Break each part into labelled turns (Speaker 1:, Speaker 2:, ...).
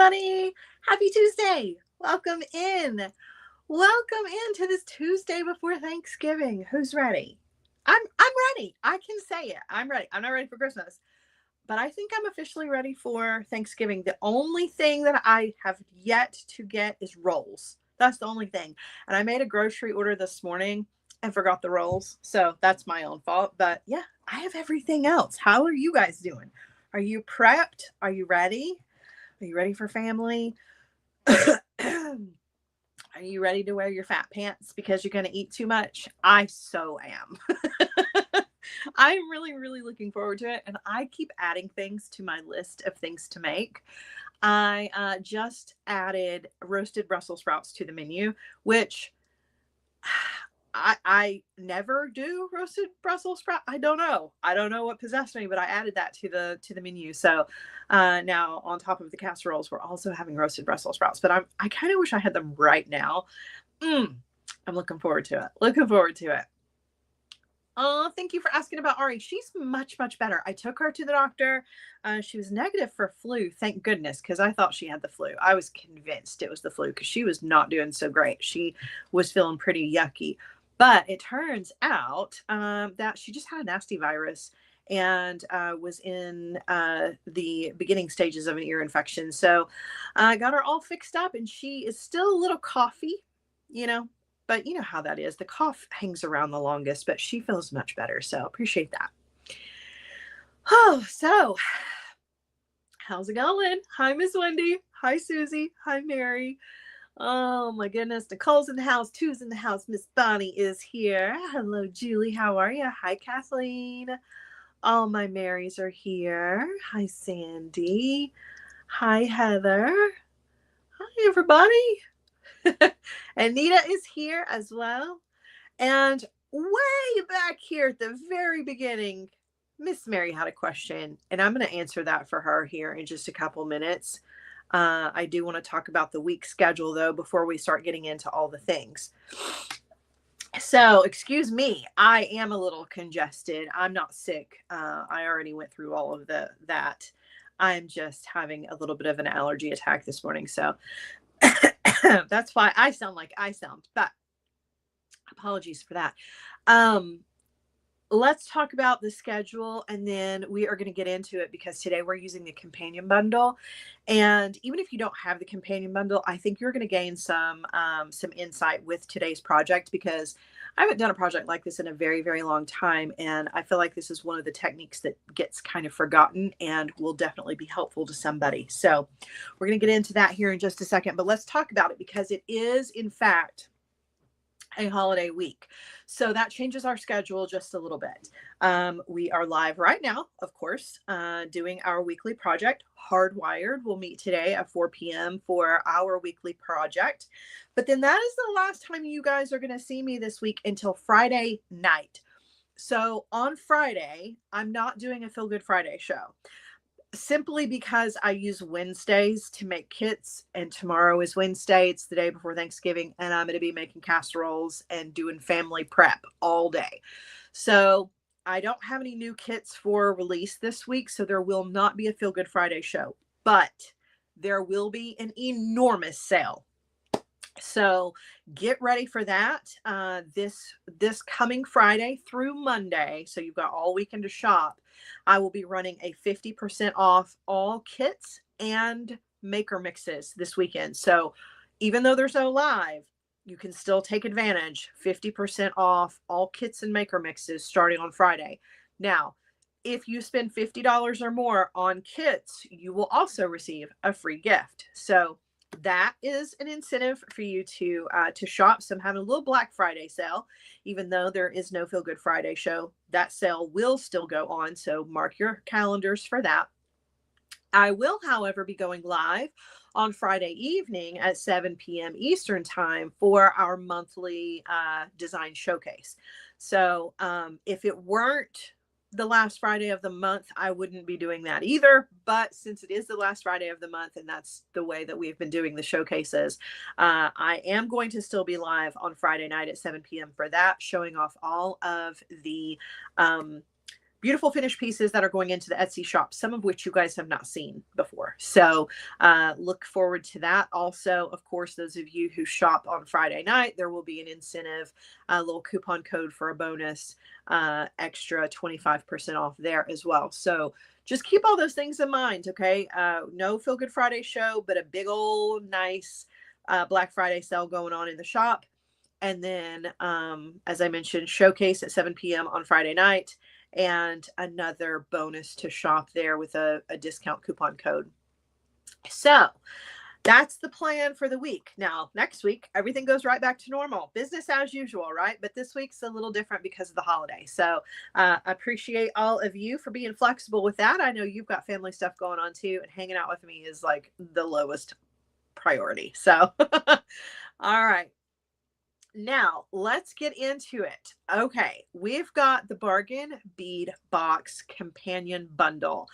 Speaker 1: everybody. Happy Tuesday. Welcome in. Welcome into this Tuesday before Thanksgiving. Who's ready? I'm ready. I can say it. I'm ready. I'm not ready for Christmas, but I think I'm officially ready for Thanksgiving. The only thing that I have yet to get is rolls. That's the only thing. And I made a grocery order this morning and forgot the rolls. So that's my own fault. But yeah, I have everything else. How are you guys doing? Are you prepped? Are you ready? Are you ready for family? Are you ready to wear your fat pants because you're going to eat too much? I so am. I'm really, really looking forward to it. And I keep adding things to my list of things to make. I just added roasted Brussels sprouts to the menu, which I never do roasted Brussels sprout. I don't know. I don't know what possessed me, but I added that to the menu. So now on top of the casseroles, we're also having roasted Brussels sprouts. But I kind of wish I had them right now. I'm looking forward to it. Looking forward to it. Oh, thank you for asking about Ari. She's much, much better. I took her to the doctor. She was negative for flu, thank goodness, because I thought she had the flu. I was convinced it was the flu because she was not doing so great. She was feeling pretty yucky. But it turns out that she just had a nasty virus and was in the beginning stages of an ear infection. So I got her all fixed up, and she is still a little coughy, you know, but you know how that is. The cough hangs around the longest, but she feels much better. So appreciate that. Oh, so how's it going? Hi, Miss Wendy. Hi, Susie. Hi, Mary. Oh my goodness. Nicole's in the house. Two's in the house. Miss Bonnie is here. Hello, Julie. How are you? Hi, Kathleen. All my Marys are here. Hi, Sandy. Hi, Heather. Hi, everybody. Anita is here as well. And way back here at the very beginning, Miss Mary had a question, and I'm going to answer that for her here in just a couple minutes. I do want to talk about the week schedule, though, before we start getting into all the things. So, excuse me, I am a little congested. I'm not sick. I already went through all of that. I'm just having a little bit of an allergy attack this morning. So, that's why I sound like I sound, but apologies for that. Let's talk about the schedule, and then we are going to get into it because today we're using the companion bundle. And even if you don't have the companion bundle, I think you're going to gain some insight with today's project, because I haven't done a project like this in a very, very long time. And I feel like this is one of the techniques that gets kind of forgotten and will definitely be helpful to somebody. So we're going to get into that here in just a second, but let's talk about it because it is, in fact, a holiday week. So that changes our schedule just a little bit. We are live right now, of course, doing our weekly project. Hardwired will meet today at 4 p.m. for our weekly project. But then that is the last time you guys are going to see me this week until Friday night. So on Friday, I'm not doing a Feel Good Friday show, simply because I use Wednesdays to make kits, and tomorrow is Wednesday. It's the day before Thanksgiving, and I'm going to be making casseroles and doing family prep all day. So I don't have any new kits for release this week, so there will not be a Feel Good Friday show, but there will be an enormous sale. So get ready for that this coming Friday through Monday. So you've got all weekend to shop. I will be running a 50% off all kits and maker mixes this weekend. So even though there's no live, you can still take advantage. 50% off all kits and maker mixes starting on Friday. Now, if you spend $50 or more on kits, you will also receive a free gift. So that is an incentive for you to shop. So I'm having a little Black Friday sale, even though there is no Feel Good Friday show. That sale will still go on, so mark your calendars for that. I will, however, be going live on Friday evening at 7 p.m. Eastern time for our monthly design showcase. So if it weren't the last Friday of the month, I wouldn't be doing that either. But since it is the last Friday of the month, and that's the way that we've been doing the showcases, I am going to still be live on Friday night at 7 p.m. for that, showing off all of the beautiful finished pieces that are going into the Etsy shop, some of which you guys have not seen before. So look forward to that. Also, of course, those of you who shop on Friday night, there will be an incentive, a little coupon code for a bonus, extra 25% off there as well. So just keep all those things in mind, okay? No Feel Good Friday show, but a big old nice Black Friday sale going on in the shop. And then, as I mentioned, showcase at 7 p.m. on Friday night, and another bonus to shop there with a discount coupon code. So that's the plan for the week. Now, next week, everything goes right back to normal. Business as usual, right? But this week's a little different because of the holiday. So I appreciate all of you for being flexible with that. I know you've got family stuff going on too, and hanging out with me is like the lowest priority. So, all right. Now let's get into it. Okay, we've got the Bargain Bead Box Companion Bundle,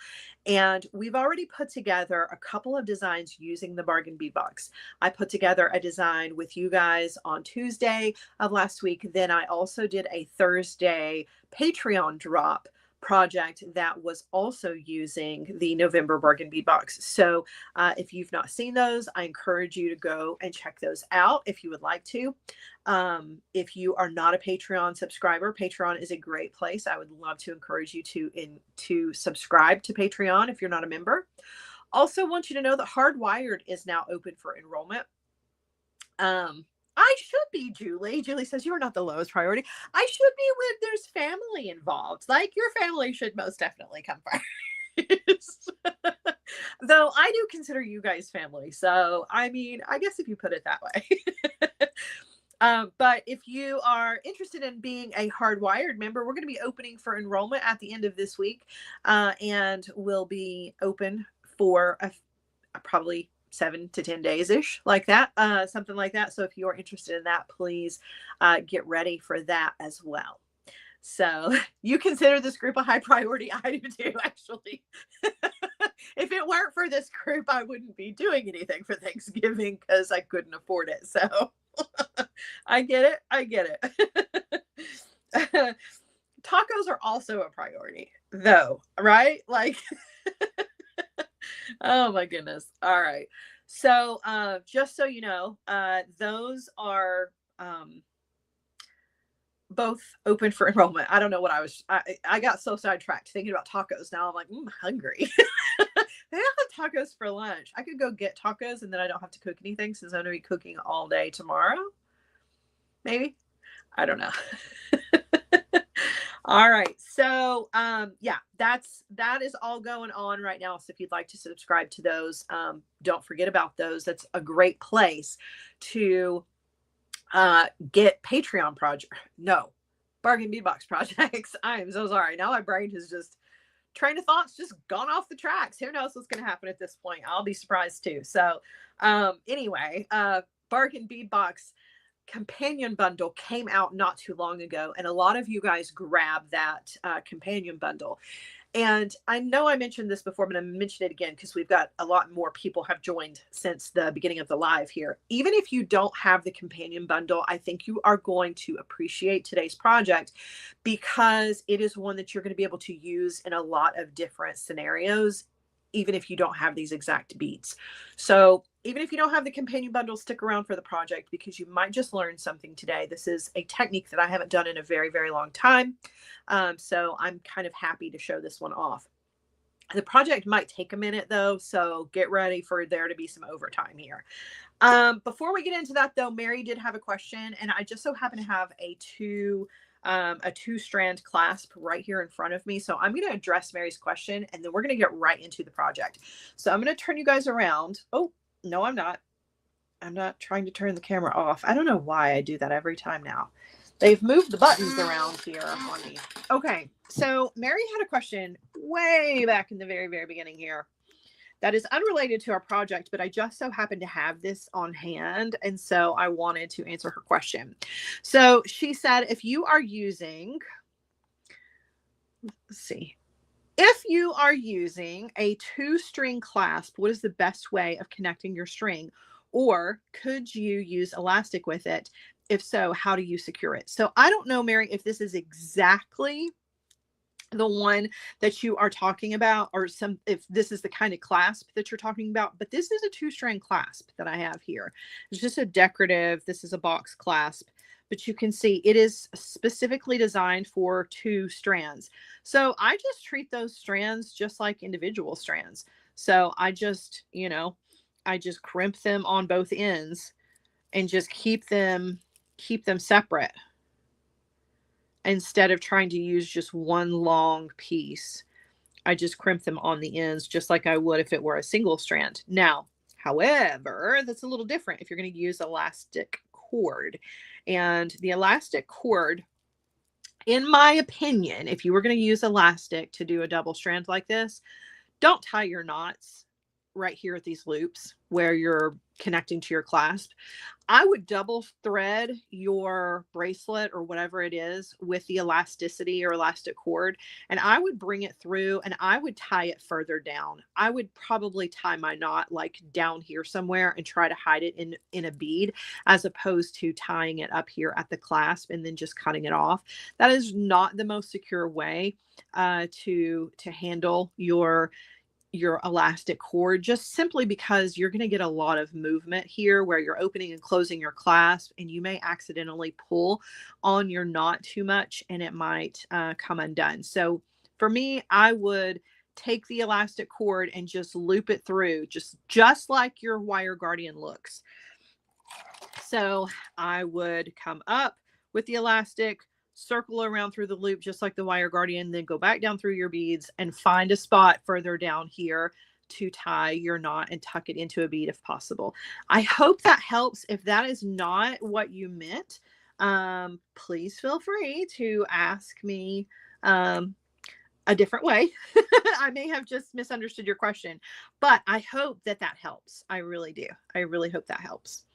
Speaker 1: and we've already put together a couple of designs using the Bargain Bead Box. I put together a design with you guys on Tuesday of last week. Then I also did a Thursday Patreon drop project that was also using the November Bargain Bead Box. So if you've not seen those, I encourage you to go and check those out if you would like to. If you are not a Patreon subscriber, Patreon is a great place. I would love to encourage you to subscribe to Patreon if you're not a member. Also want you to know that Hardwired is now open for enrollment. I should be, Julie. Julie says you are not the lowest priority. I should be when there's family involved. Like, your family should most definitely come first. Though I do consider you guys family. So, I mean, I guess if you put it that way. But if you are interested in being a Hardwired member, we're going to be opening for enrollment at the end of this week. And we'll be open for probably 7 to 10 days ish, like that, something like that. So if you're interested in that, please get ready for that as well. So you consider this group a high priority. I do too, actually. If it weren't for this group, I wouldn't be doing anything for Thanksgiving because I couldn't afford it. So I get it. I get it. Tacos are also a priority though, right? Like, oh my goodness. All right. So just so you know, those are both open for enrollment. I don't know what I got so sidetracked thinking about tacos. Now I'm like, I'm hungry. They don't have tacos for lunch. I could go get tacos and then I don't have to cook anything since I'm going to be cooking all day tomorrow. Maybe. I don't know. All right. So, yeah, that is all going on right now. So if you'd like to subscribe to those, don't forget about those. That's a great place to, get Patreon Bargain Bead Box projects. I am so sorry. Now my brain has just, train of thoughts just gone off the tracks. Who knows what's going to happen at this point? I'll be surprised too. So, anyway, Bargain Bead Box Companion Bundle came out not too long ago, and a lot of you guys grabbed that companion bundle. And I know I mentioned this before, but I'm going to mention it again because we've got a lot more people have joined since the beginning of the live here. Even if you don't have the companion bundle, I think you are going to appreciate today's project because it is one that you're going to be able to use in a lot of different scenarios, even if you don't have these exact beads. So even if you don't have the companion bundle, stick around for the project because you might just learn something today. This is a technique that I haven't done in a very, very long time. So I'm kind of happy to show this one off. The project might take a minute though, so get ready for there to be some overtime here. Before we get into that though, Mary did have a question, and I just so happen to have a two-strand clasp right here in front of me. So I'm going to address Mary's question and then we're going to get right into the project. So I'm going to turn you guys around. Oh, no, I'm not. I'm not trying to turn the camera off. I don't know why I do that every time now. They've moved the buttons around here on me. Okay. So Mary had a question way back in the very, very beginning here that is unrelated to our project, but I just so happened to have this on hand. And so I wanted to answer her question. So she said, if you are using, let's see, if you are using a 2-string clasp, what is the best way of connecting your string? Or could you use elastic with it? If so, how do you secure it? So I don't know, Mary, if this is exactly the one that you are talking about, or if this is the kind of clasp that you're talking about, but this is a 2-strand clasp that I have here. It's just a decorative, this is a box clasp, but you can see it is specifically designed for 2 strands. So I just treat those strands just like individual strands. So I just, I just crimp them on both ends and just keep them separate, instead of trying to use just one long piece. I just crimp them on the ends just like I would if it were a single strand. Now, however, that's a little different if you're going to use elastic cord. And the elastic cord, in my opinion, if you were going to use elastic to do a double strand like this, don't tie your knots right here at these loops where you're connecting to your clasp. I would double thread your bracelet or whatever it is with the elasticity or elastic cord, and I would bring it through and I would tie it further down. I would probably tie my knot like down here somewhere and try to hide it in a bead, as opposed to tying it up here at the clasp and then just cutting it off. That is not the most secure way to handle your elastic cord, just simply because you're going to get a lot of movement here where you're opening and closing your clasp, and you may accidentally pull on your knot too much and it might come undone. So for me, I would take the elastic cord and just loop it through, just like your wire guardian looks. So I would come up with the elastic, circle around through the loop just like the wire guardian, then go back down through your beads and find a spot further down here to tie your knot and tuck it into a bead if possible. I hope that helps. If that is not what you meant, please feel free to ask me a different way. I may have just misunderstood your question, but I hope that helps. I really do. I really hope that helps.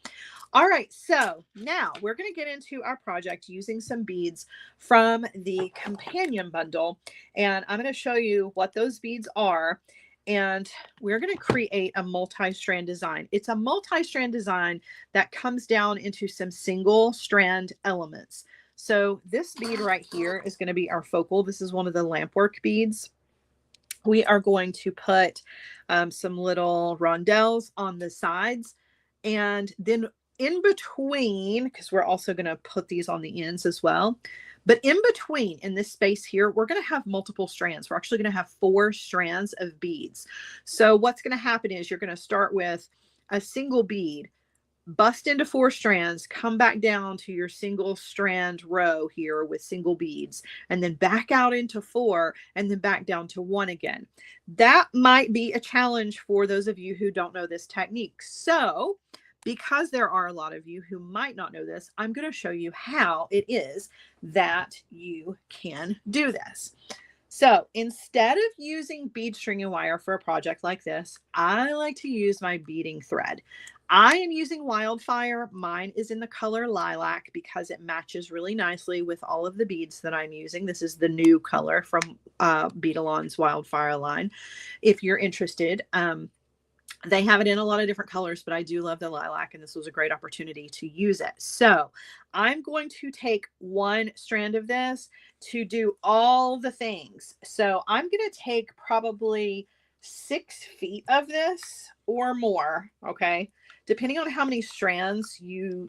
Speaker 1: All right, so now we're going to get into our project using some beads from the companion bundle, and I'm going to show you what those beads are, and we're going to create a multi-strand design. It's a multi-strand design that comes down into some single strand elements. So this bead right here is going to be our focal. This is one of the lampwork beads. We are going to put some little rondelles on the sides, and then in between, because we're also going to put these on the ends as well, but in between, in this space here, we're going to have multiple strands. We're actually going to have 4 strands of beads. So what's going to happen is you're going to start with a single bead, bust into 4 strands, come back down to your single strand row here with single beads, and then back out into 4, and then back down to 1 again. That might be a challenge for those of you who don't know this technique. So because there are a lot of you who might not know this, I'm going to show you how it is that you can do this. So instead of using bead string and wire for a project like this, I like to use my beading thread. I am using Wildfire. Mine is in the color lilac because it matches really nicely with all of the beads that I'm using. This is the new color from Beadalon's Wildfire line. If you're interested, they have it in a lot of different colors, but I do love the lilac, and this was a great opportunity to use it. So I'm going to take 1 strand of this to do all the things. So I'm going to take probably 6 feet of this or more, okay? Depending on how many strands you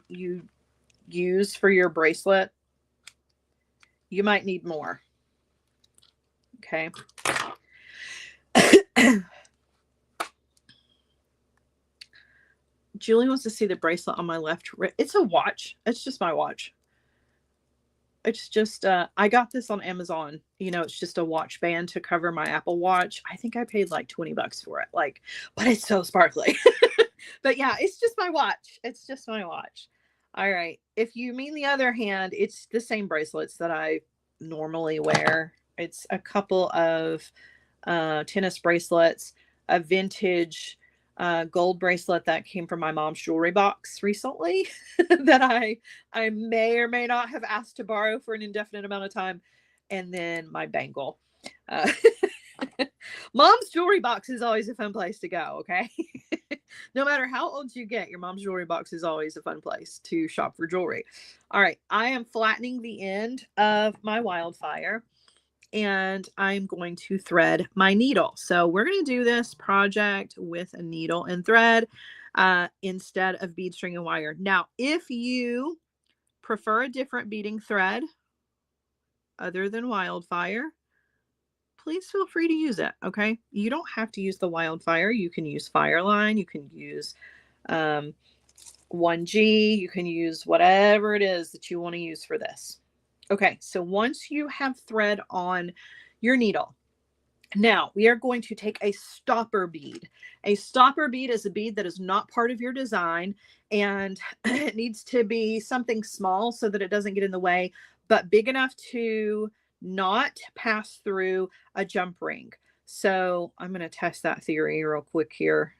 Speaker 1: use for your bracelet, you might need more, okay? Julie wants to see the bracelet on my left wrist. It's a watch. It's just my watch. It's just, I got this on Amazon. You know, it's just a watch band to cover my Apple Watch. I think I paid like 20 bucks for it. Like, but it's so sparkly. But yeah, it's just my watch. It's just my watch. All right. If you mean the other hand, it's the same bracelets that I normally wear. It's a couple of tennis bracelets, a vintage gold bracelet that came from my mom's jewelry box recently that I may or may not have asked to borrow for an indefinite amount of time, and then my bangle. Mom's jewelry box is always a fun place to go, okay? No matter how old you get, your mom's jewelry box is always a fun place to shop for jewelry. All right, I am flattening the end of my Wildfire, and I'm going to thread my needle. So we're going to do this project with a needle and thread instead of bead, string, and wire. Now, if you prefer a different beading thread other than wildfire, please feel free to use it. Okay. You don't have to use the wildfire. You can use Fireline. You can use 1G. You can use whatever it is that you want to use for this. Okay. So once you have thread on your needle, now we are going to take a stopper bead. A stopper bead is a bead that is not part of your design, and it needs to be something small so that it doesn't get in the way, but big enough to not pass through a jump ring. So I'm going to test that theory real quick here.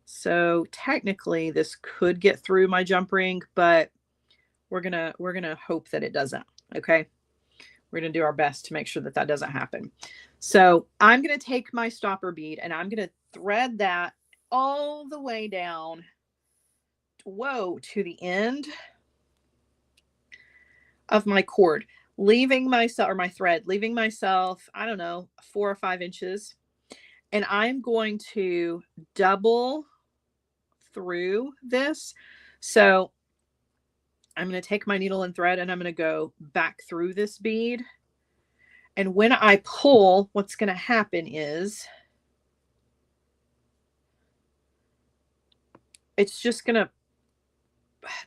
Speaker 1: So technically this could get through my jump ring, but we're going to hope that it doesn't. Okay. We're going to do our best to make sure that that doesn't happen. So I'm going to take my stopper bead and I'm going to thread that all the way down, to the end of my cord, leaving myself, or my thread, leaving myself, I don't know, 4 or 5 inches. And I'm going to double through this. So I'm going to take my needle and thread and I'm going to go back through this bead. And when I pull, what's going to happen is it's just going to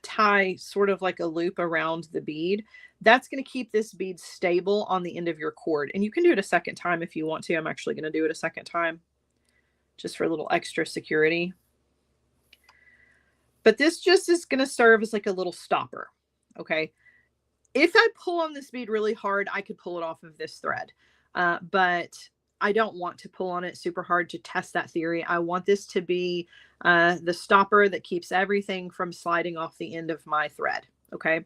Speaker 1: tie sort of like a loop around the bead. That's going to keep this bead stable on the end of your cord. And you can do it a second time if you want to. I'm actually going to do it a second time just for a little extra security. But this just is going to serve as like a little stopper. Okay. If I pull on this bead really hard, I could pull it off of this thread. But I don't want to pull on it super hard to test that theory. I want this to be the stopper that keeps everything from sliding off the end of my thread. Okay.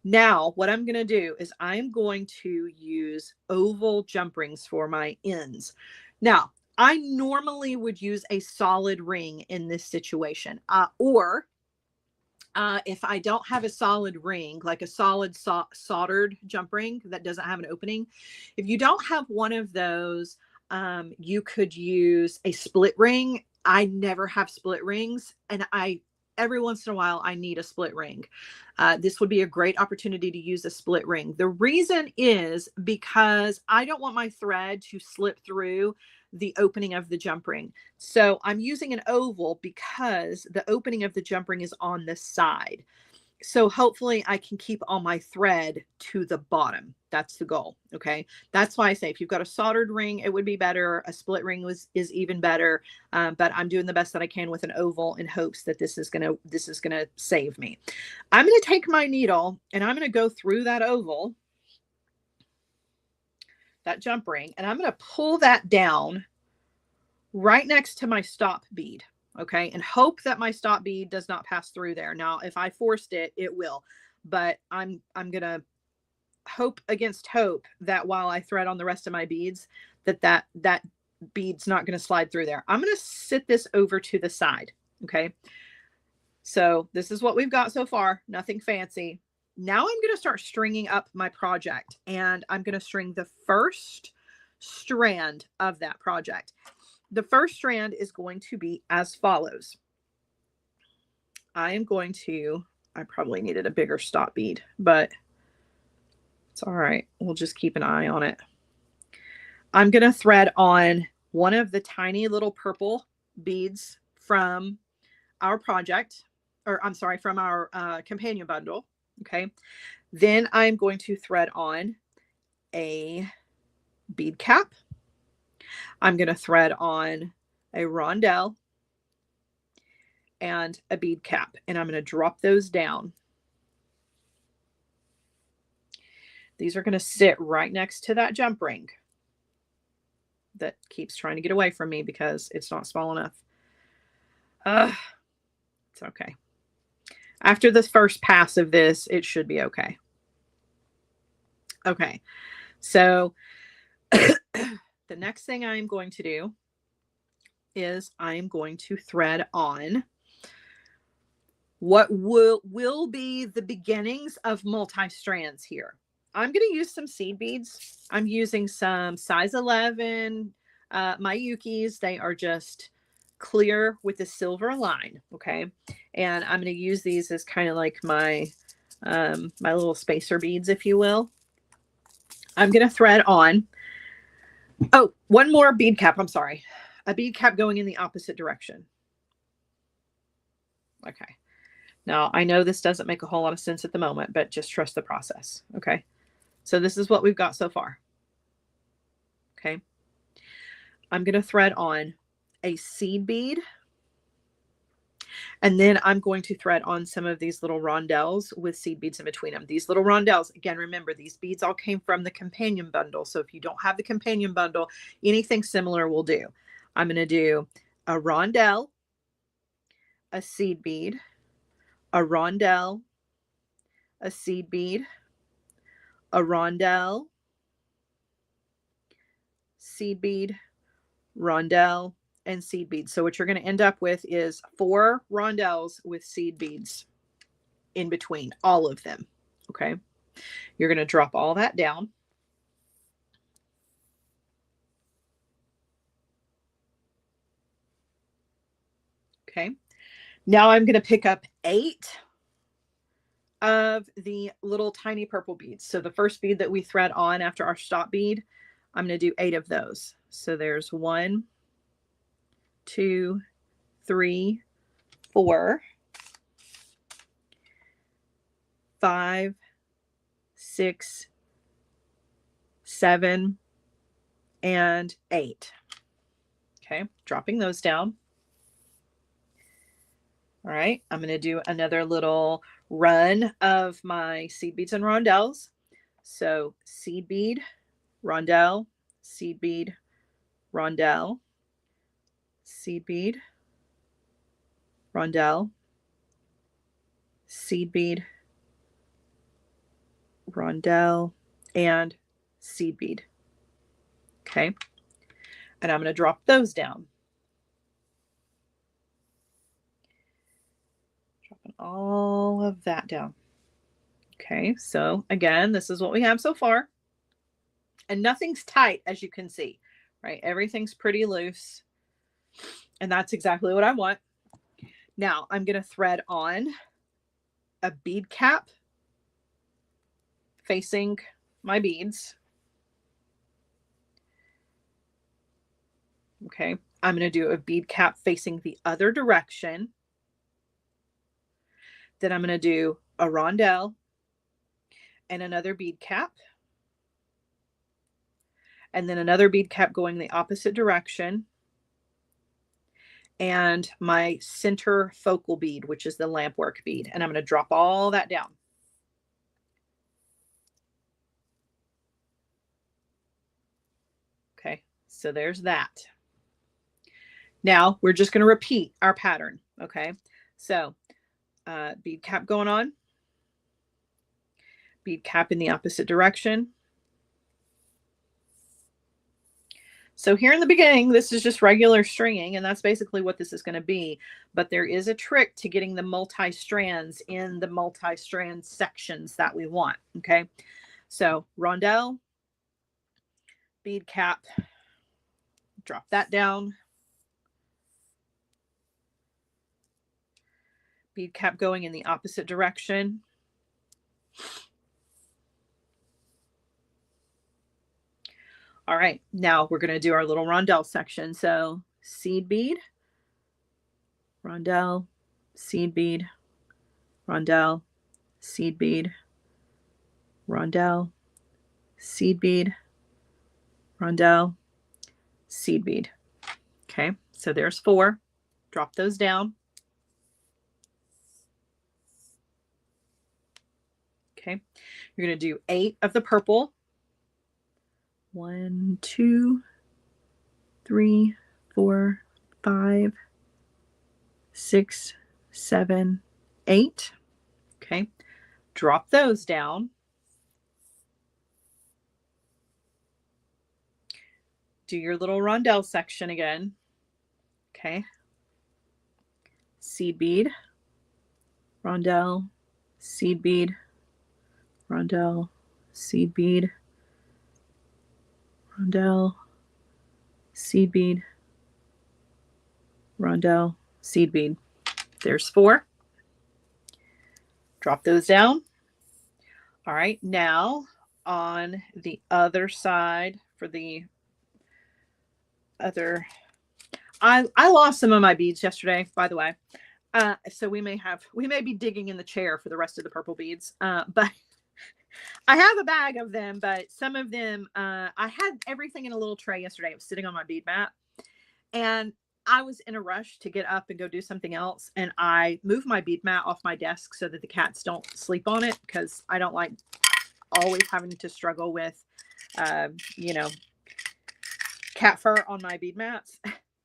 Speaker 1: Now what I'm going to do is I'm going to use oval jump rings for my ends. Now, I normally would use a solid ring in this situation, or if I don't have a solid ring, like a solid soldered jump ring that doesn't have an opening, if you don't have one of those, you could use a split ring. I never have split rings, and every once in a while I need a split ring. This would be a great opportunity to use a split ring. The reason is because I don't want my thread to slip through the opening of the jump ring. So I'm using an oval because the opening of the jump ring is on the side. So hopefully I can keep all my thread to the bottom. That's the goal. Okay. That's why I say if you've got a soldered ring, it would be better. A split ring is even better. But I'm doing the best that I can with an oval in hopes that this is going to save me. I'm going to take my needle and I'm going to go through that oval, that jump ring, and I'm going to pull that down right next to my stop bead. Okay. And hope that my stop bead does not pass through there. Now, if I forced it, it will, but I'm going to hope against hope that while I thread on the rest of my beads, that bead's not going to slide through there. I'm going to sit this over to the side. Okay. So this is what we've got so far. Nothing fancy. Now I'm going to start stringing up my project, and I'm going to string the first strand of that project. The first strand is going to be as follows. I probably needed a bigger stop bead, but it's all right. We'll just keep an eye on it. I'm going to thread on one of the tiny little purple beads from our project, or I'm sorry, from our companion bundle. Okay. Then I'm going to thread on a bead cap. I'm going to thread on a rondelle and a bead cap, and I'm going to drop those down. These are going to sit right next to that jump ring that keeps trying to get away from me because it's not small enough. It's okay. After the first pass of this, it should be okay. Okay. So the next thing I'm going to do is I'm going to thread on what will be the beginnings of multi-strands here. I'm going to use some seed beads. I'm using some size 11 Mayukis. They are just clear with a silver line. Okay. And I'm going to use these as kind of like my my little spacer beads, if you will. I'm going to thread on. Oh, one more bead cap. I'm sorry. A bead cap going in the opposite direction. Okay. Now, I know this doesn't make a whole lot of sense at the moment, but just trust the process. Okay. So this is what we've got so far. Okay. I'm going to thread on a seed bead. And then I'm going to thread on some of these little rondelles with seed beads in between them. These little rondelles, again, remember, these beads all came from the companion bundle. So if you don't have the companion bundle, anything similar will do. I'm going to do a rondelle, a seed bead, a rondelle, a seed bead, a rondelle, seed bead, rondelle, and seed beads. So what you're going to end up with is 4 rondelles with seed beads in between, all of them. Okay. You're going to drop all that down. Okay. Now I'm going to pick up 8 of the little tiny purple beads. So the first bead that we thread on after our stop bead, I'm going to do 8 of those. So there's 1, 2, 3, 4, 5, 6, 7, and 8. Okay, dropping those down. All right, I'm going to do another little run of my seed beads and rondelles. So seed bead, rondelle, seed bead, rondelle, seed bead, rondelle, seed bead, rondelle, and seed bead. Okay, and I'm going to drop those down. Dropping all of that down. Okay, so again, this is what we have so far. And nothing's tight, as you can see, right? Everything's pretty loose. And that's exactly what I want. Now I'm going to thread on a bead cap facing my beads. Okay, I'm going to do a bead cap facing the other direction. Then I'm going to do a rondelle and another bead cap. And then another bead cap going the opposite direction. And my center focal bead, which is the lampwork bead. And I'm going to drop all that down. Okay, so there's that. Now we're just going to repeat our pattern. Okay, so bead cap going on, bead cap in the opposite direction. So here in the beginning, this is just regular stringing, and that's basically what this is going to be. But there is a trick to getting the multi-strands in the multi-strand sections that we want. Okay, so rondelle, bead cap, drop that down. Bead cap going in the opposite direction. All right, now we're going to do our little rondelle section. So seed bead, rondelle, seed bead, rondelle, seed bead, rondelle, seed bead, rondelle, seed bead. Okay, so there's 4. Drop those down. Okay, you're going to do 8 of the purple. 1, 2, 3, 4, 5, 6, 7, 8. Okay, drop those down. Do your little rondelle section again. Okay, seed bead, rondelle, seed bead, rondelle, seed bead, rondelle, seed bead, rondelle, seed bead. There's 4. Drop those down. All right, now on the other side for the other, I lost some of my beads yesterday, by the way. So we may be digging in the chair for the rest of the purple beads. But I have a bag of them, but some of them, I had everything in a little tray yesterday. It was sitting on my bead mat, and I was in a rush to get up and go do something else. And I moved my bead mat off my desk so that the cats don't sleep on it, because I don't like always having to struggle with, you know, cat fur on my bead mats.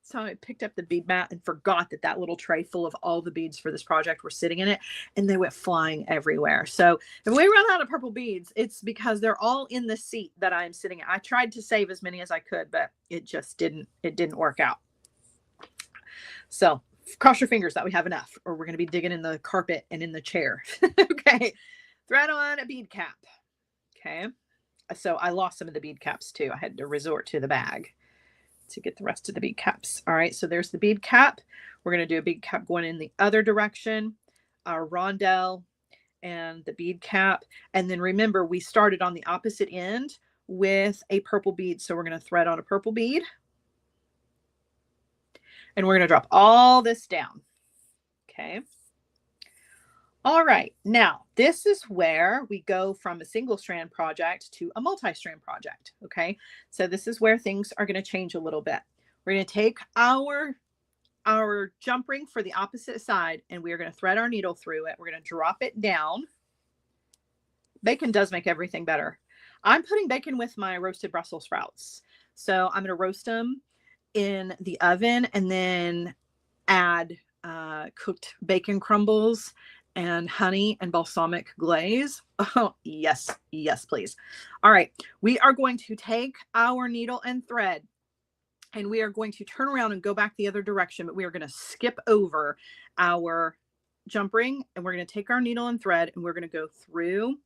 Speaker 1: So I picked up the bead mat and forgot that that little tray full of all the beads for this project were sitting in it, and they went flying everywhere. So if we run out of purple beads, it's because they're all in the seat that I'm sitting in. I tried to save as many as I could, but it just didn't work out. So cross your fingers that we have enough, or we're going to be digging in the carpet and in the chair. Okay. Thread on a bead cap. Okay. So I lost some of the bead caps too. I had to resort to the bag to get the rest of the bead caps. All right, so there's the bead cap. We're going to do a bead cap going in the other direction, our rondelle and the bead cap. And then remember, we started on the opposite end with a purple bead. So we're going to thread on a purple bead, and we're going to drop all this down. Okay. All right, now this is where we go from a single strand project to a multi-strand project. Okay, so this is where things are going to change a little bit. We're going to take our jump ring for the opposite side, and we are going to thread our needle through it. We're going to drop it down. Bacon does make everything better. I'm putting bacon with my roasted Brussels sprouts. So I'm going to roast them in the oven and then add cooked bacon crumbles and honey and balsamic glaze. Oh, yes, yes, please. All right, we are going to take our needle and thread, and we are going to turn around and go back the other direction, but we are going to skip over our jump ring, and we're going to take our needle and thread, and we're going to go through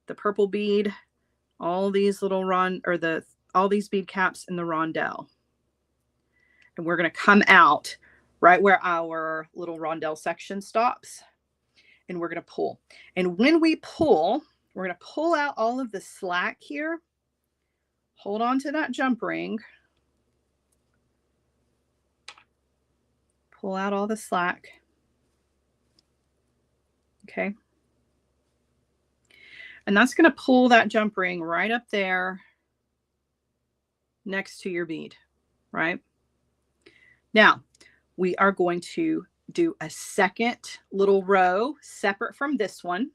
Speaker 1: the purple bead, all these little all these bead caps in the rondelle. And we're going to come out right where our little rondelle section stops. And we're going to pull. And when we pull, we're going to pull out all of the slack here. Hold on to that jump ring. Pull out all the slack. Okay. And that's going to pull that jump ring right up there next to your bead, right? Now, we are going to do a second little row separate from this one,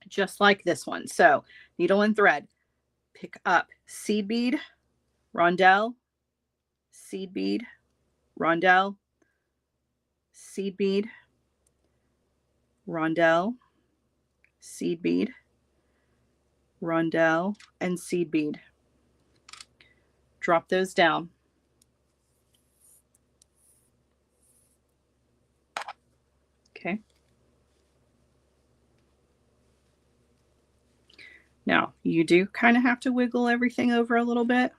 Speaker 1: just like this one. So needle and thread, pick up seed bead, rondelle, seed bead, rondelle, seed bead, rondelle, seed bead, rondelle, and seed bead. Drop those down. Okay. Now, you do kind of have to wiggle everything over a little bit,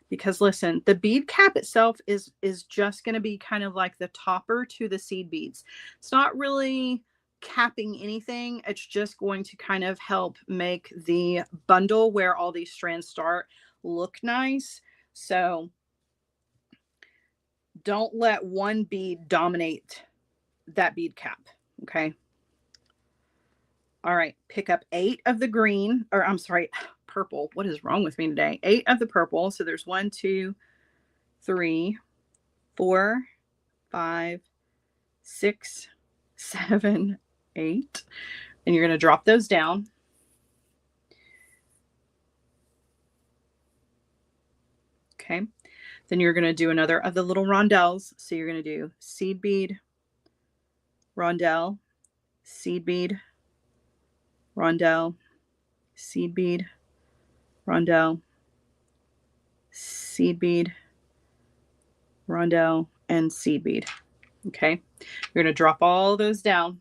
Speaker 1: because listen, the bead cap itself is just going to be kind of like the topper to the seed beads. It's not really capping anything. It's just going to kind of help make the bundle where all these strands start look nice. So don't let one bead dominate that bead cap. Okay. All right. Pick up 8 of the green, or I'm sorry, purple. What is wrong with me today? 8 of the purple. So there's 1, 2, 3, 4, 5, 6, 7, 8. And you're going to drop those down. Okay. Then you're going to do another of the little rondelles. So you're going to do seed bead, rondelle, seed bead, rondelle, seed bead, rondelle, seed bead, rondelle, and seed bead. Okay. You're going to drop all those down.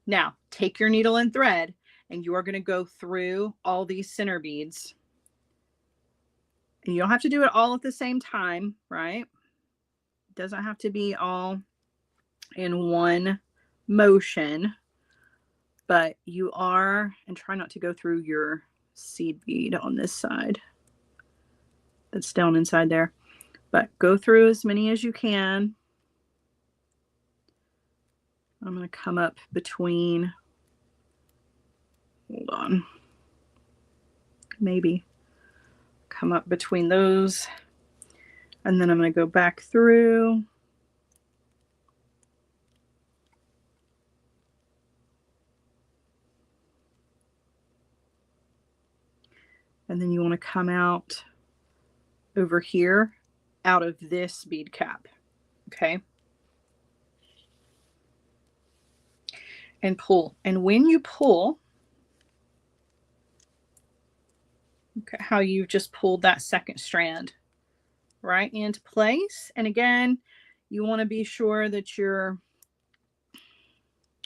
Speaker 1: Now take your needle and thread, and you are going to go through all these center beads. And you don't have to do it all at the same time, right? It doesn't have to be all in one motion, but you are, and try not to go through your seed bead on this side. That's down inside there, but go through as many as you can. I'm going to come up between, hold on, maybe come up between those, and then I'm going to go back through. And then you want to come out over here out of this bead cap, okay? And pull. And when you pull, look at how you've just pulled that second strand right into place. And again, you want to be sure that your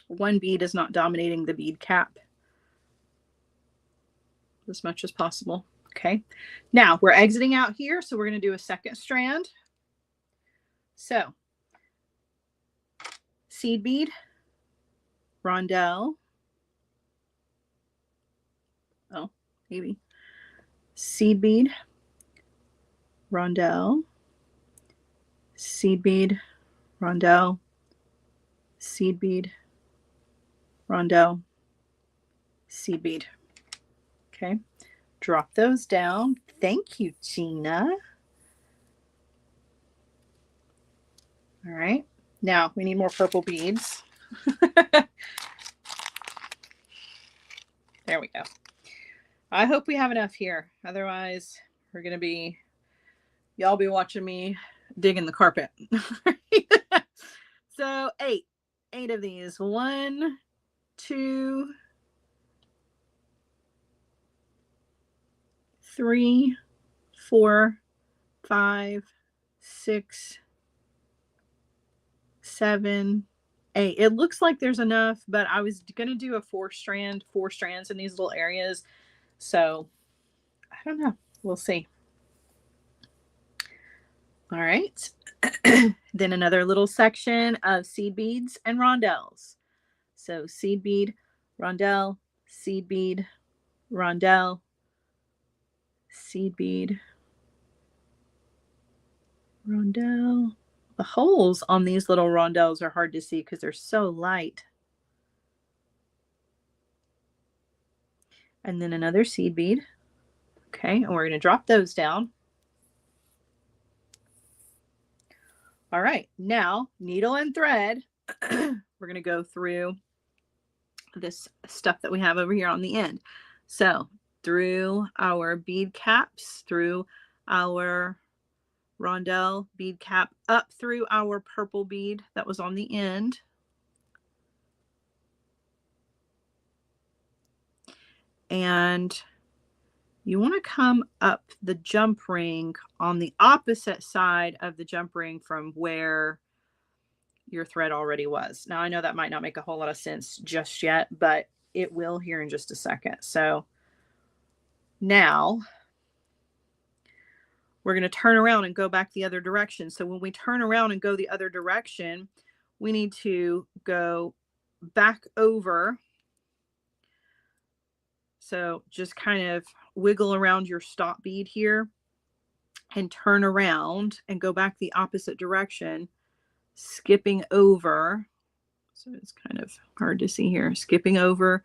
Speaker 1: one bead is not dominating the bead cap as much as possible. Okay, now we're exiting out here, so we're going to do a second strand. So seed bead, rondelle, oh, maybe seed bead, rondelle, seed bead, rondelle, seed bead, rondelle, seed bead. Okay, drop those down. Thank you, Gina. All right, now we need more purple beads. There we go. I hope we have enough here. Otherwise, we're going to be, y'all be watching me dig in the carpet. So 8 of these. 1, 2, 3, 4, 5, 6, 7, 8. It looks like there's enough, but I was going to do a 4 strands in these little areas. So I don't know. We'll see. All right. Then another little section of seed beads and rondelles. So seed bead, rondelle, seed bead, rondelle, seed bead, rondelle. The holes on these little rondelles are hard to see because they're so light. And then another seed bead. Okay, and we're going to drop those down. All right, now needle and thread. We're going to go through this stuff that we have over here on the end. So through our bead caps, through our rondelle bead cap, up through our purple bead that was on the end. And you want to come up the jump ring on the opposite side of the jump ring from where your thread already was. Now, I know that might not make a whole lot of sense just yet, but it will here in just a second. So now we're going to turn around and go back the other direction. So when we turn around and go the other direction, we need to go back over. So just kind of wiggle around your stop bead here and turn around and go back the opposite direction, skipping over. So it's kind of hard to see here. Skipping over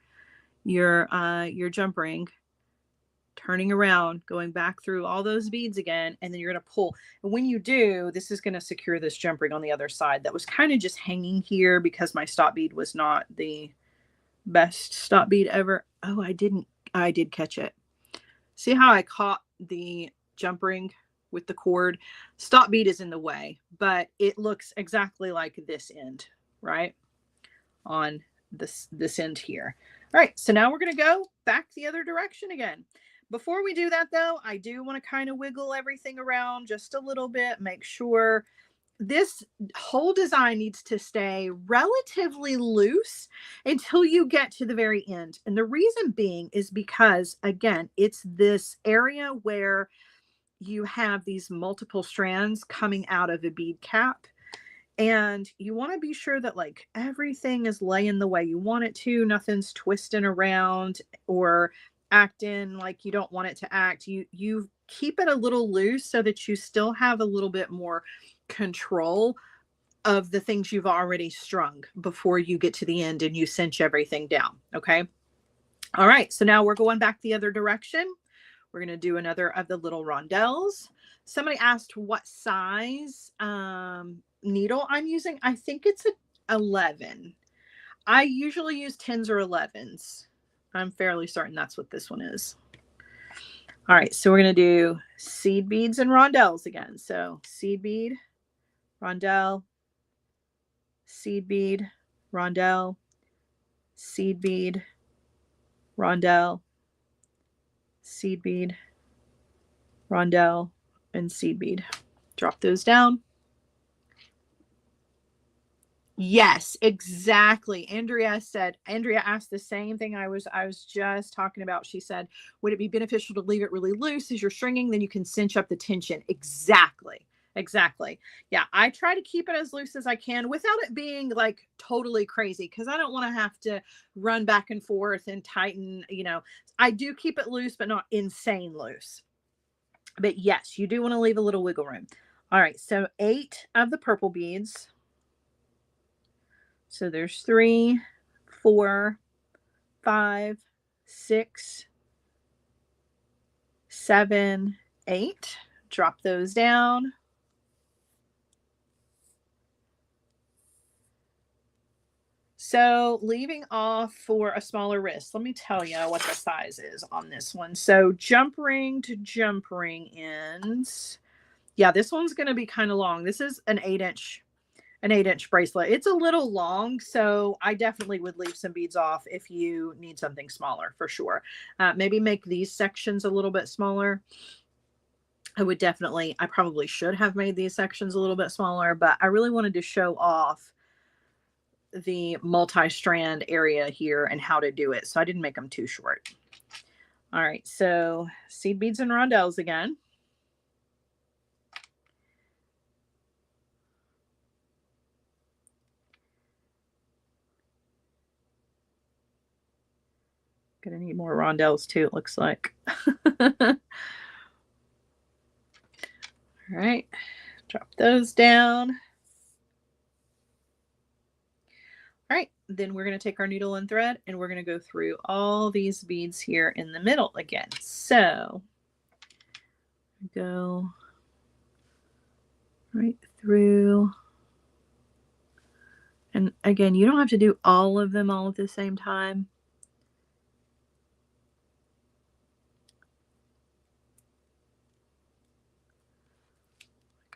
Speaker 1: your jump ring, turning around, going back through all those beads again, and then you're going to pull. And when you do, this is going to secure this jump ring on the other side that was kind of just hanging here because my stop bead was not the best stop bead ever. Oh, I did catch it. See how I caught the jump ring with the cord? Stop bead is in the way, but it looks exactly like this end, right? On this end here. All right, so now we're going to go back the other direction again. Before we do that though, I do want to kind of wiggle everything around just a little bit, make sure this whole design needs to stay relatively loose until you get to the very end. And the reason being is because, again, it's this area where you have these multiple strands coming out of a bead cap. And you want to be sure that like everything is laying the way you want it to. Nothing's twisting around or acting like you don't want it to act. You keep it a little loose so that you still have a little bit more control of the things you've already strung before you get to the end and you cinch everything down. Okay. All right. So now we're going back the other direction. We're going to do another of the little rondelles. Somebody asked what size needle I'm using. I think it's a 11. I usually use 10s or 11s. I'm fairly certain that's what this one is. All right, so we're going to do seed beads and rondelles again. So seed bead, rondelle, seed bead, rondelle, seed bead, rondelle, seed bead, rondelle, and seed bead. Drop those down. Yes, exactly. Andrea asked the same thing I was just talking about. She said, would it be beneficial to leave it really loose as you're stringing? Then you can cinch up the tension. Exactly. Exactly. Yeah. I try to keep it as loose as I can without it being like totally crazy, because I don't want to have to run back and forth and tighten, I do keep it loose, but not insane loose. But yes, you do want to leave a little wiggle room. All right. So 8 of the purple beads. So there's 3, 4, 5, 6, 7, 8. Drop those down. So leaving off for a smaller wrist, let me tell you what the size is on this one. So jump ring to jump ring ends. Yeah, this one's going to be kind of long. This is an 8-inch bracelet. It's a little long, so I definitely would leave some beads off if you need something smaller, for sure. Maybe make these sections a little bit smaller. I probably should have made these sections a little bit smaller, but I really wanted to show off the multi-strand area here and how to do it, so I didn't make them too short. All right, so seed beads and rondelles again. Gonna need more rondelles too, it looks like. All right, drop those down. All right, then we're going to take our needle and thread and we're going to go through all these beads here in the middle again. So go right through. And again, you don't have to do all of them all at the same time.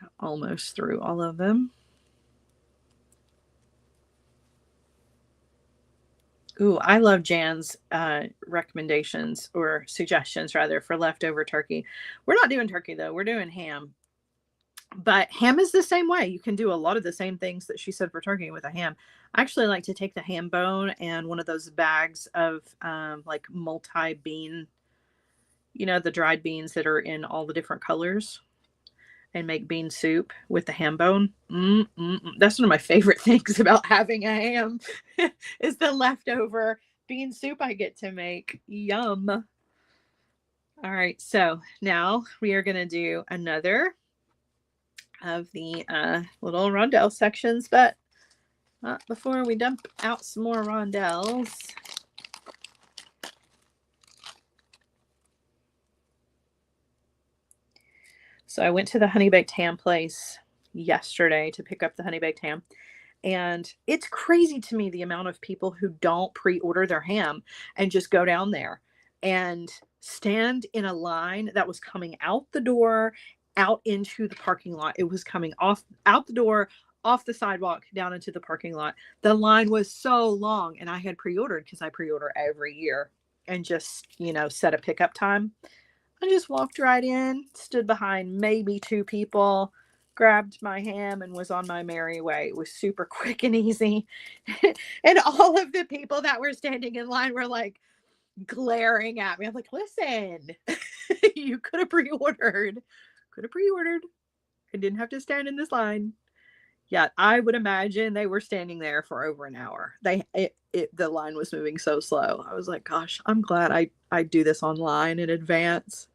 Speaker 1: Got almost through all of them. Ooh, I love Jan's recommendations, or suggestions rather, for leftover turkey. We're not doing turkey though. We're doing ham. But ham is the same way. You can do a lot of the same things that she said for turkey with a ham. I actually like to take the ham bone and one of those bags of like multi-bean, the dried beans that are in all the different colors, and make bean soup with the ham bone. That's one of my favorite things about having a ham is the leftover bean soup I get to make. Yum. All right, so now we are going to do another of the little rondelle sections, but before we dump out some more rondelles, so I went to the honey baked ham place yesterday to pick up the honey baked ham, and it's crazy to me the amount of people who don't pre-order their ham and just go down there and stand in a line that was coming out the door out into the parking lot. It was coming out the door, off the sidewalk, down into the parking lot. The line was so long, and I had pre-ordered because I pre-order every year, and just, set a pickup time. I just walked right in, stood behind maybe 2 people, grabbed my ham and was on my merry way. It was super quick and easy. And all of the people that were standing in line were like glaring at me. I'm like, listen, you could have pre-ordered. Could have pre-ordered. I didn't have to stand in this line. Yeah, I would imagine they were standing there for over an hour. The line was moving so slow. I was like, gosh, I'm glad I do this online in advance.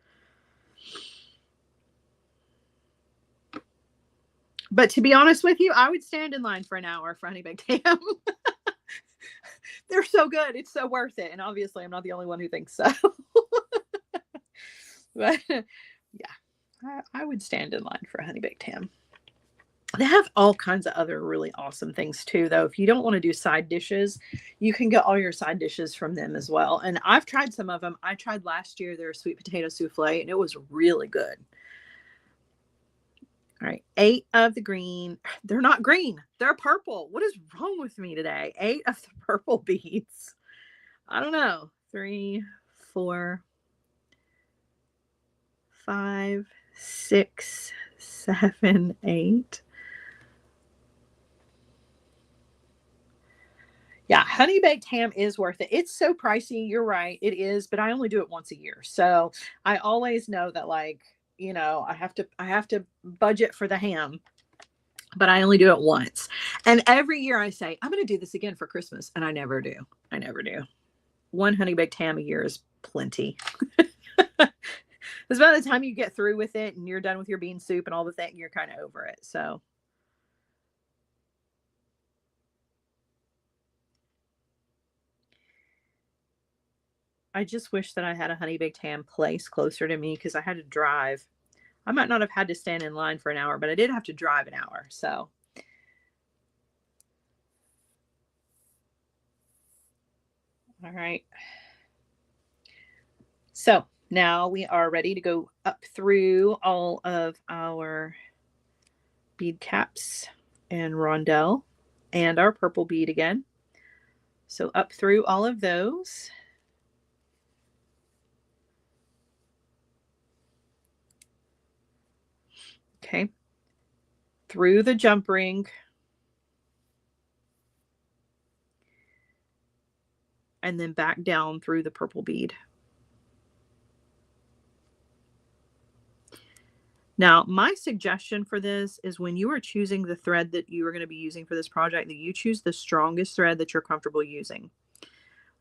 Speaker 1: But to be honest with you, I would stand in line for an hour for honey baked ham. They're so good. It's so worth it. And obviously I'm not the only one who thinks so. But yeah, I would stand in line for honey baked ham. They have all kinds of other really awesome things too, though. If you don't want to do side dishes, you can get all your side dishes from them as well. And I've tried some of them. I tried last year their sweet potato souffle, and it was really good. All right, 8 of the green. They're not green. They're purple. What is wrong with me today? 8 of the purple beads. I don't know. 3, 4, 5, 6, 7, 8. Yeah, honey baked ham is worth it. It's so pricey. You're right. It is, but I only do it once a year. So I always know that, like, you know, I have to budget for the ham, but I only do it once. And every year I say, I'm going to do this again for Christmas. And I never do. I never do. 1 honey baked ham a year is plenty. Because by the time you get through with it and you're done with your bean soup and all the thing, you're kind of over it. So I just wish that I had a honey baked ham place closer to me, because I had to drive. I might not have had to stand in line for an hour, but I did have to drive an hour. So all right. So now we are ready to go up through all of our bead caps and rondelle and our purple bead again. So up through all of those. Okay. Through the jump ring. And then back down through the purple bead. Now, my suggestion for this is, when you are choosing the thread that you are going to be using for this project, that you choose the strongest thread that you're comfortable using.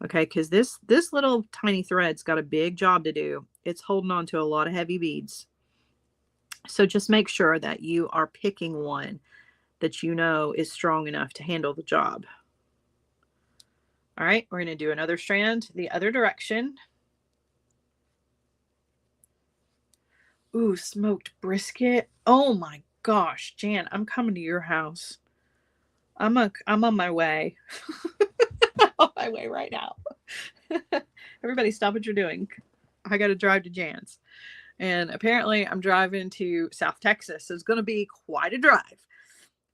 Speaker 1: Okay, because this little tiny thread's got a big job to do. It's holding on to a lot of heavy beads. So just make sure that you are picking one that you know is strong enough to handle the job. All right, we're going to do another strand the other direction. Ooh, smoked brisket. Oh my gosh, Jan, I'm coming to your house. I'm on my way. I'm on my way right now. Everybody stop what you're doing. I got to drive to Jan's. And apparently I'm driving to South Texas. So it's going to be quite a drive.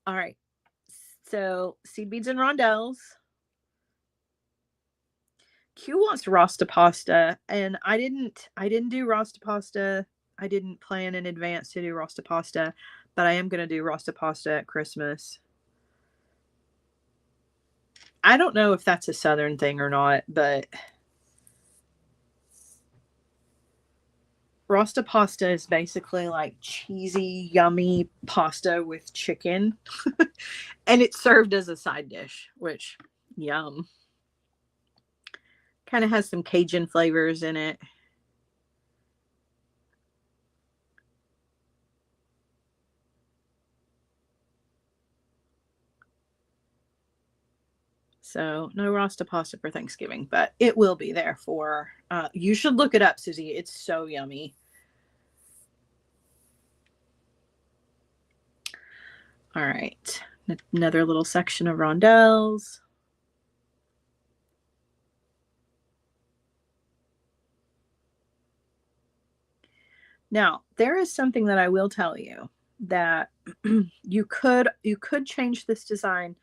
Speaker 1: All right. So seed beads and rondelles. Q wants Rasta pasta, and I didn't do Rasta pasta. I didn't plan in advance to do Rasta pasta, but I am going to do Rasta pasta at Christmas. I don't know if that's a Southern thing or not, but Rasta pasta is basically like cheesy, yummy pasta with chicken. And it's served as a side dish, which, yum. Kind of has some Cajun flavors in it. So no Rasta pasta for Thanksgiving, but it will be there for, you should look it up, Susie. It's so yummy. All right. Another little section of rondelles. Now, there is something that I will tell you, that you could change this design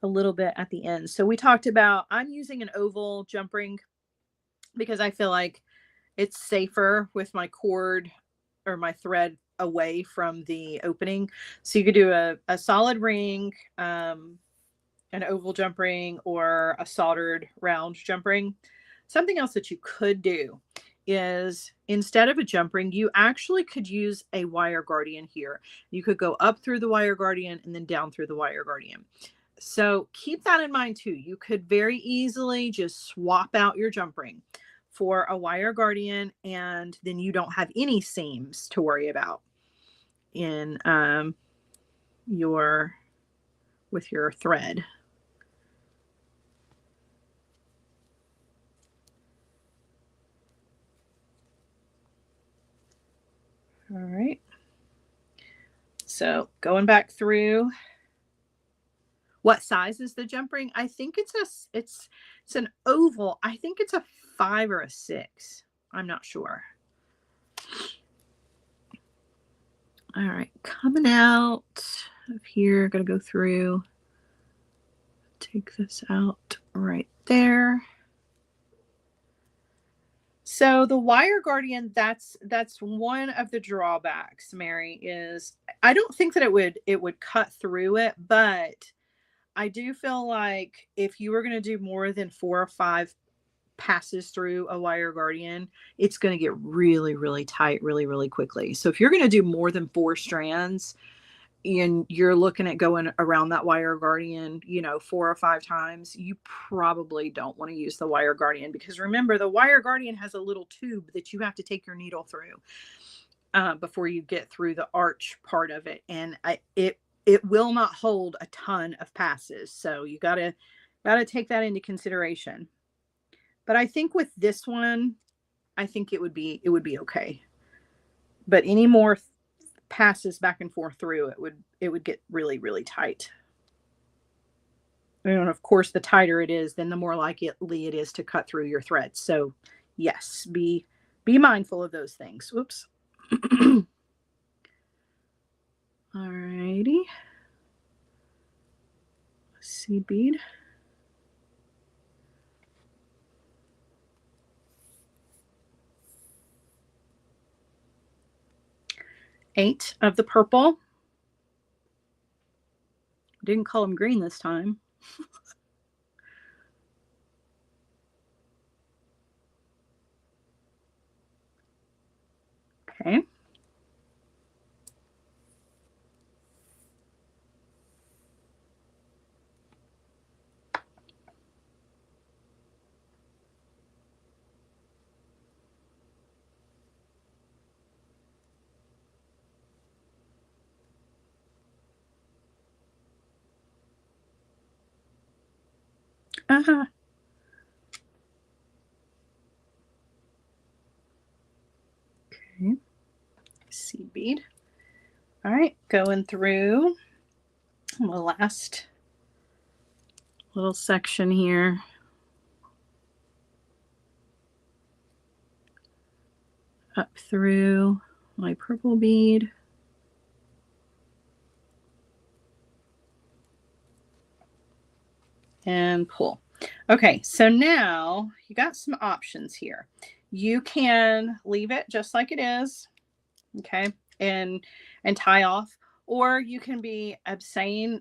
Speaker 1: a little bit at the end. So we talked about, I'm using an oval jump ring because I feel like it's safer with my cord or my thread away from the opening. So you could do a solid ring, an oval jump ring, or a soldered round jump ring. Something else that you could do is, instead of a jump ring, you actually could use a wire guardian here. You could go up through the wire guardian and then down through the wire guardian. So keep that in mind too. You could very easily just swap out your jump ring for a wire guardian, and then you don't have any seams to worry about in with your thread. All right. So going back through, what size is the jump ring? I think it's an oval. I think it's a 5 or a 6. I'm not sure. All right, coming out of here, gonna go through, take this out right there. So the wire guardian, that's one of the drawbacks, Mary, is I don't think that it would cut through it, but I do feel like if you were going to do more than 4 or 5 passes through a wire guardian, it's going to get really, really tight really, really quickly. So if you're going to do more than 4 strands and you're looking at going around that wire guardian, 4 or 5 times, you probably don't want to use the wire guardian, because remember, the wire guardian has a little tube that you have to take your needle through before you get through the arch part of it. And it will not hold a ton of passes. So you gotta take that into consideration. But I think with this one, I think it would be okay. But any more passes back and forth through, it would get really, really tight. And of course, the tighter it is, then the more likely it is to cut through your threads. So yes, be mindful of those things. Whoops. All righty. Seed bead. Eight of the purple. Didn't call them green this time. Okay. Uh-huh. Okay. Seed bead. All right, going through the last little section here. Up through my purple bead. And pull. Okay, so now you got some options here. You can leave it just like it is, okay, and tie off, or you can be insane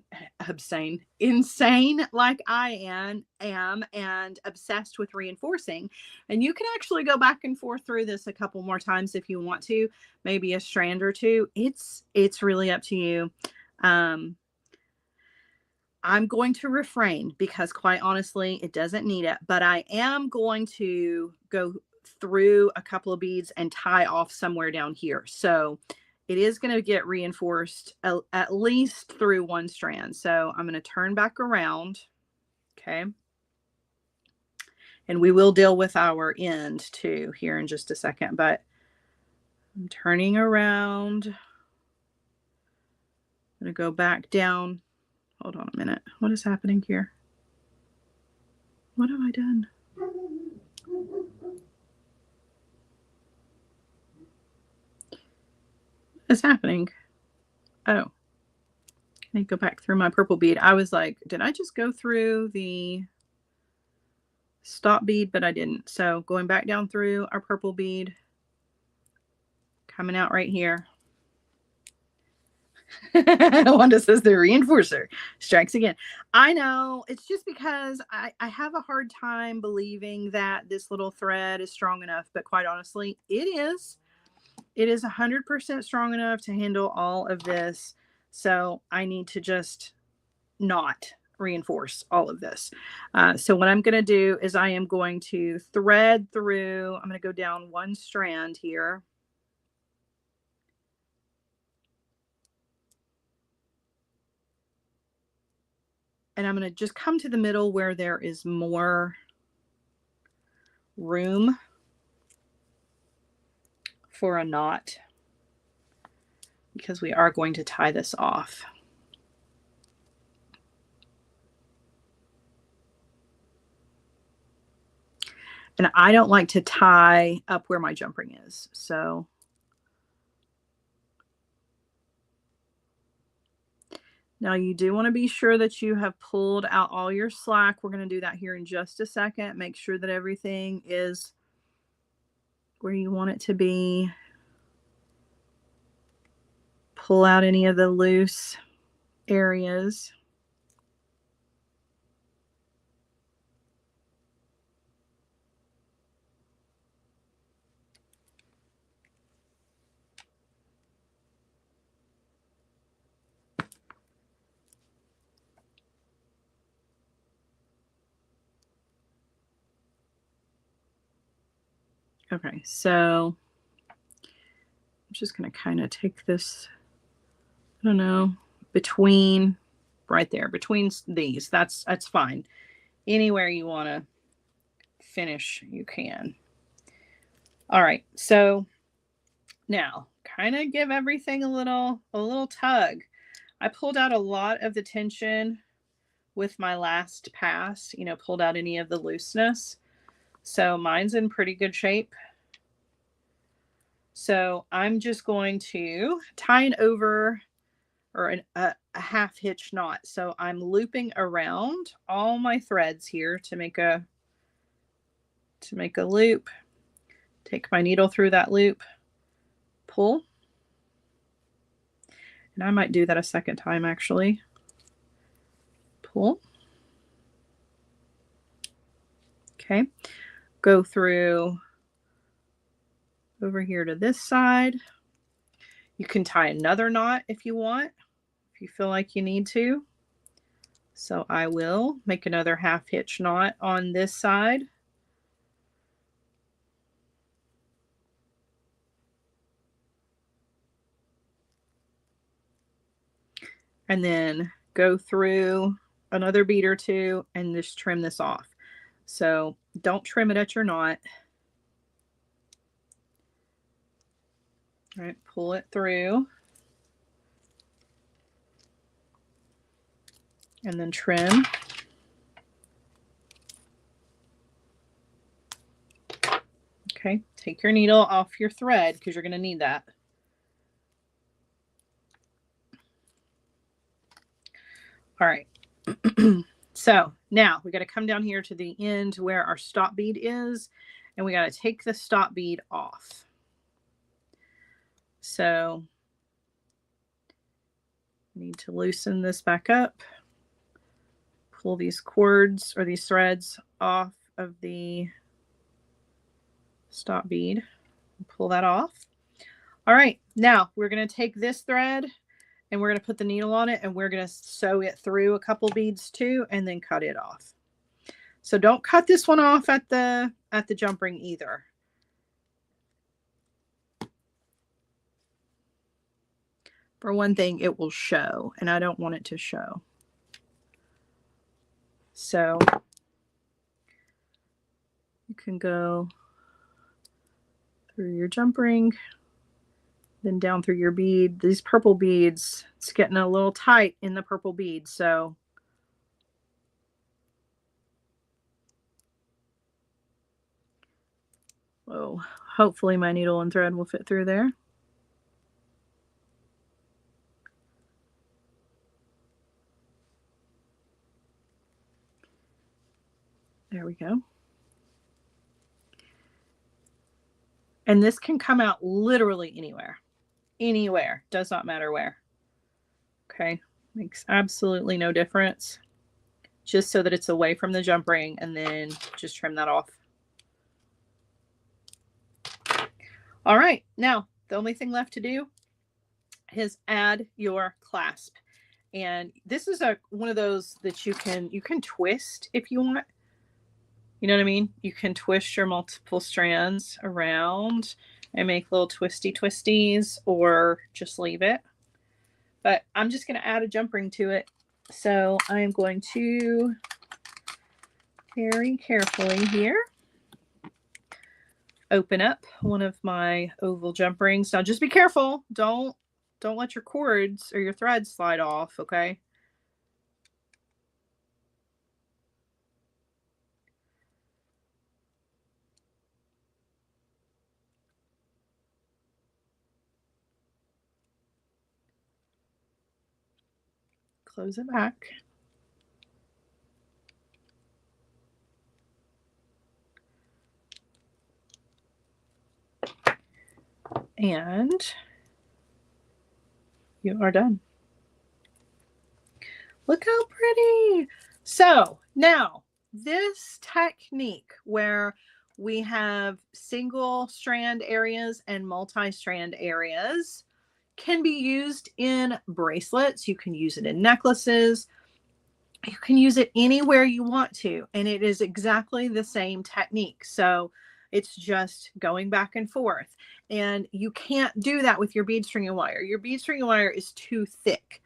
Speaker 1: like I am and obsessed with reinforcing, and you can actually go back and forth through this a couple more times if you want to, maybe a strand or two. It's really up to you. I'm going to refrain because, quite honestly, it doesn't need it, but I am going to go through a couple of beads and tie off somewhere down here. So it is going to get reinforced at least through 1 strand. So I'm going to turn back around. Okay. And we will deal with our end too here in just a second, but I'm turning around. I'm going to go back down. Hold on a minute. What is happening here? What have I done? What is happening? Oh, I need to go back through my purple bead. I was like, did I just go through the stop bead? But I didn't. So going back down through our purple bead, coming out right here. Wanda says the reinforcer strikes again. I know, it's just because I have a hard time believing that this little thread is strong enough, but quite honestly, it is. It is 100% strong enough to handle all of this. So I need to just not reinforce all of this. So what I'm going to do is I am going to thread through, I'm going to go down one strand here. And I'm going to just come to the middle where there is more room for a knot, because we are going to tie this off. And I don't like to tie up where my jump ring is. So now you do want to be sure that you have pulled out all your slack. We're going to do that here in just a second. Make sure that everything is where you want it to be. Pull out any of the loose areas. Okay, so I'm just going to kind of take this, I don't know, between right there, between these. That's fine. Anywhere you want to finish, you can. All right, so now kind of give everything a little tug. I pulled out a lot of the tension with my last pass, you know, pulled out any of the looseness. So mine's in pretty good shape. So I'm just going to tie an over or a half hitch knot. So I'm looping around all my threads here to make a loop. Take my needle through that loop, pull. And I might do that a second time actually. Pull. Okay. Go through over here to this side. You can tie another knot if you want, if you feel like you need to. So I will make another half hitch knot on this side. And then go through another bead or two and just trim this off. So don't trim it at your knot. All right, pull it through. And then trim. Okay, take your needle off your thread because you're going to need that. All right. So now we got to come down here to the end where our stop bead is, and we got to take the stop bead off. So I need to loosen this back up, pull these cords or these threads off of the stop bead, pull that off. All right, now we're going to take this thread and we're going to put the needle on it and we're going to sew it through a couple beads too and then cut it off. So don't cut this one off at the jump ring either. For one thing, it will show and I don't want it to show. So you can go through your jump ring, then down through your bead. These purple beads, it's getting a little tight in the purple bead. So oh, hopefully my needle and thread will fit through there. There we go. And this can come out literally anywhere. Anywhere. Does not matter where. Okay, makes absolutely no difference. Just so that it's away from the jump ring, and then just trim that off. All right, now the only thing left to do is add your clasp. And this is one of those that you can twist if you want. You know what I mean? You can twist your multiple strands around and make little twisty twisties, or just leave it. But I'm just going to add a jump ring to it. So I am going to very carefully here open up one of my oval jump rings. Now just be careful. Don't let your cords or your threads slide off, okay? Close it back. And you are done. Look how pretty. So now this technique where we have single strand areas and multi-strand areas can be used in bracelets. You can use it in necklaces. You can use it anywhere you want to, and it is exactly the same technique. So it's just going back and forth, and you can't do that with your bead string and wire. Your bead string and wire is too thick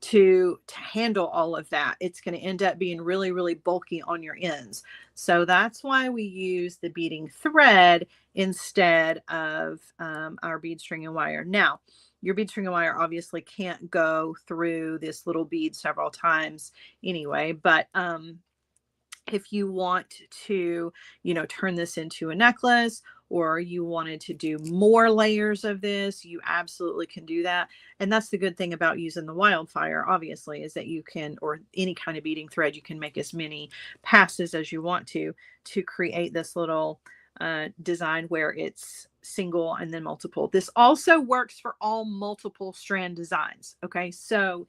Speaker 1: to handle all of that. It's going to end up being really, really bulky on your ends. So that's why we use the beading thread instead of our bead string and wire. Now, your bead string and wire obviously can't go through this little bead several times anyway, but if you want to, turn this into a necklace, or you wanted to do more layers of this, you absolutely can do that. And that's the good thing about using the wildfire, obviously, is that you can, or any kind of beading thread, you can make as many passes as you want to create this little design where it's single and then multiple. This also works for all multiple strand designs. Okay, so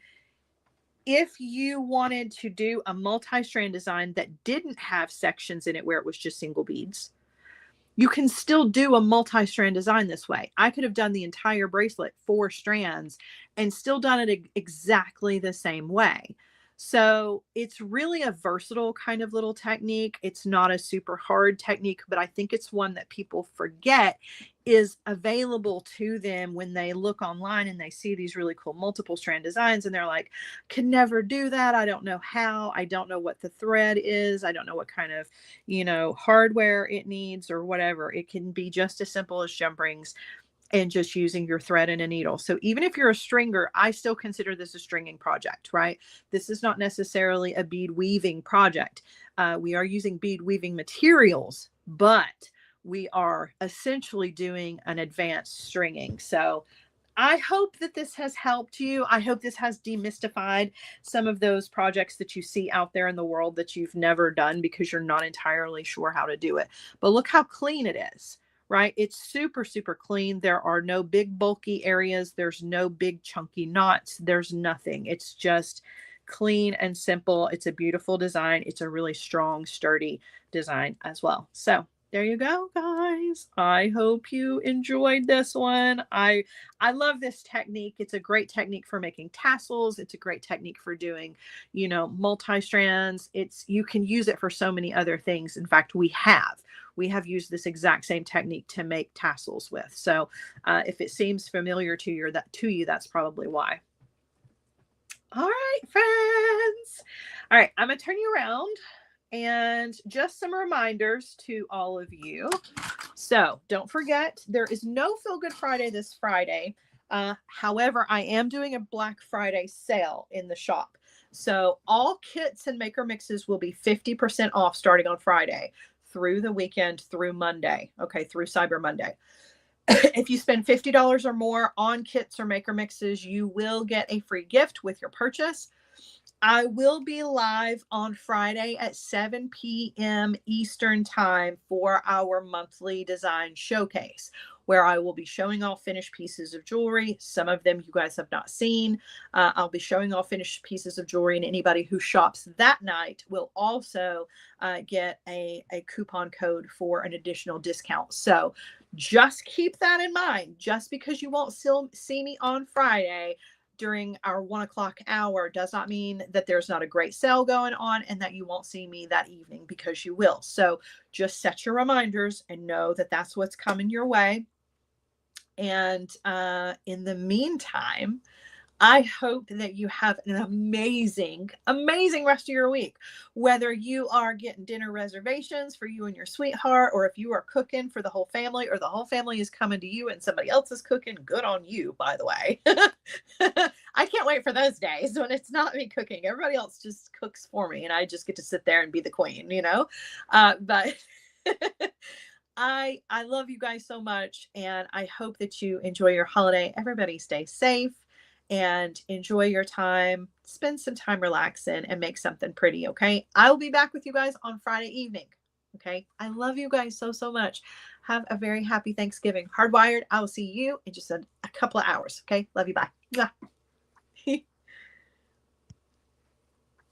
Speaker 1: if you wanted to do a multi-strand design that didn't have sections in it where it was just single beads, you can still do a multi-strand design this way. I could have done the entire bracelet 4 strands and still done it exactly the same way. So it's really a versatile kind of little technique. It's not a super hard technique, but I think it's one that people forget is available to them when they look online and they see these really cool multiple strand designs, and they're like, can never do that. I don't know how. I don't know what the thread is. I don't know what kind of, hardware it needs or whatever. It can be just as simple as jump rings and just using your thread and a needle. So even if you're a stringer, I still consider this a stringing project, right? This is not necessarily a bead weaving project. We are using bead weaving materials, but we are essentially doing an advanced stringing. So I hope that this has helped you. I hope this has demystified some of those projects that you see out there in the world that you've never done because you're not entirely sure how to do it. But look how clean it is. Right? It's super, super clean. There are no big bulky areas. There's no big chunky knots. There's nothing. It's just clean and simple. It's a beautiful design. It's a really strong, sturdy design as well. So there you go, guys. I hope you enjoyed this one. I love this technique. It's a great technique for making tassels. It's a great technique for doing, multi-strands. You can use it for so many other things. In fact, we have used this exact same technique to make tassels with. So if it seems familiar to you, that's probably why. All right, friends. All right, I'm going to turn you around. And just some reminders to all of you. So don't forget, there is no Feel Good Friday this Friday. However, I am doing a Black Friday sale in the shop. So all kits and maker mixes will be 50% off starting on Friday through the weekend, through Monday. Okay, through Cyber Monday. If you spend $50 or more on kits or maker mixes, you will get a free gift with your purchase. I will be live on Friday at 7 p.m. Eastern time for our monthly design showcase. where I will be showing off finished pieces of jewelry. Some of them you guys have not seen. I'll be showing off finished pieces of jewelry, and anybody who shops that night will also get a coupon code for an additional discount. So just keep that in mind. Just because you won't still see me on Friday during our 1 o'clock hour does not mean that there's not a great sale going on and that you won't see me that evening, because you will. So just set your reminders and know that that's what's coming your way. And in the meantime, I hope that you have an amazing, amazing rest of your week. Whether you are getting dinner reservations for you and your sweetheart, or if you are cooking for the whole family, or the whole family is coming to you and somebody else is cooking, good on you, by the way. I can't wait for those days when it's not me cooking. Everybody else just cooks for me and I just get to sit there and be the queen, you know? But I love you guys so much, and I hope that you enjoy your holiday. Everybody stay safe and enjoy your time. Spend some time relaxing and make something pretty, okay? I'll be back with you guys on Friday evening, okay? I love you guys so, so much. Have a very happy Thanksgiving. Hardwired, I will see you in just a couple of hours, okay? Love you. Bye. Mwah.